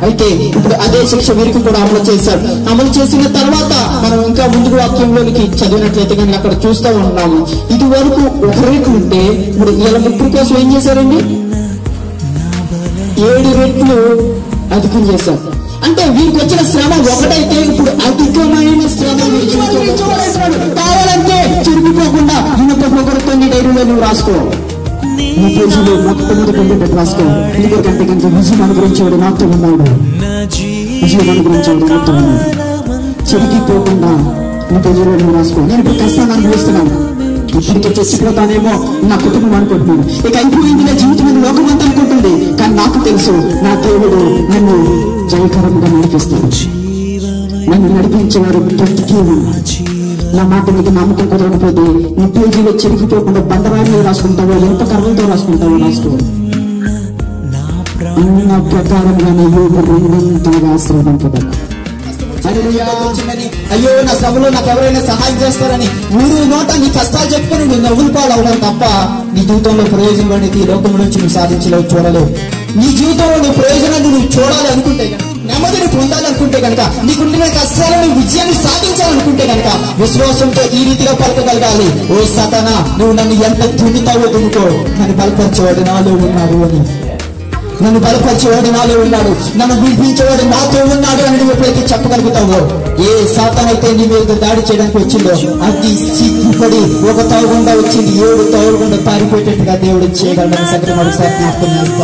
అయితే ఇప్పుడు అదే శిక్ష వీరికి కూడా అమలు చేశాడు. అమలు చేసిన తర్వాత మనం ఇంకా ముందుకు వాక్యంలోనికి చదివినట్లయితే కనుక అక్కడ చూస్తూ ఉన్నాము. ఇది వరకు ఒక రేటు ఉంటే ఇప్పుడు వీళ్ళ ముగ్గురు కోసం ఏం చేశారండి? 7 రెట్లు అధికం చేశారు. అంటే వీరికి వచ్చిన శ్రమ ఒకటైతే ఇప్పుడు అధికమైన శ్రమ కావాలంటే చిరిగిపోకుండా ఇనుప పొగరుతో నీ డైరీలో నువ్వు రాసుకో. నీ పేజీలో మొట్టమొదటి ఉండేటట్టు రాసుకో. ఎందుకంటే కనుక విజయం అనుగ్రహించేవాడు నాతో ఉన్నాడు. విజయం అనుగ్రహించేవాడు నాతో ఉన్నాడు. చిరిగిపోకుండా నీ పేజీలో నువ్వు రాసుకో. నేను ఇప్పుడు కష్టాన్ని అనుభవిస్తున్నాను, ఇప్పటికే చచ్చిపోతానేమో నా కుటుంబం అనుకుంటున్నాను, ఇక అయిపోయింది నా జీవితం అని లోకం అంతా అనుకుంటుంది. కానీ నాకు తెలుసు నా దేవుడు నన్ను జయకరంగా నడిపిస్తాడు. నన్ను నడిపించేవారు బ్రతికి నా మాట మీకు నమ్మకం కుదరకపోతే నీ పేజీలో చెరిగిపోకుండా బండరాయిలో రాసుకుంటావో ఎంత కర్రలతో రాసుకుంటావో రాసుకో. అన్న ప్రకారంగానే యోగు 200 ఆశ్రయింపబడ్డా. అయ్యో నా శ్రమలో నాకు ఎవరైనా సహాయం చేస్తారని ఊరు నోట నీ కష్టాలు చెప్పుకొని నువ్వు నవ్వులు పాలవడం తప్ప నీ జీవితంలో ప్రయోజనం అనేది ఈ లోకం నుంచి నువ్వు సాధించలేవు, చూడలేవు. నీ జీవితంలో నీ ప్రయోజనాన్ని నువ్వు చూడాలి అనుకుంటే కనుక, నెమ్మదిని పొందాలనుకుంటే కనుక, నీకుండిన కష్టాలను విజయాన్ని సాధించాలనుకుంటే కనుక విశ్వాసంతో ఈ రీతిగా పలకగలగాలి. ఓ సాతానా, నువ్వు నన్ను ఎంత దున్నుతావో దున్నుకో, నన్ను బలపరిచేవాడు నాలో ఉన్నాడు అని. నన్ను బలపరిచేవాడు నాలో ఉన్నాడు, నన్ను విడిపించేవాడు నాతో ఉన్నాడు అని నువ్వు ఎప్పుడైతే చెప్పగలుగుతావో, ఏ సాతానైతే నీ మీద దాడి చేయడానికి వచ్చిందో అది సిగ్గుపడి ఒక తాగుకుండా వచ్చింది 7 తాగుకుండా పారిపోయేటట్టుగా దేవుడు చేయగలడని సంగతి మరొకసారి జ్ఞాపకం చేస్తాను.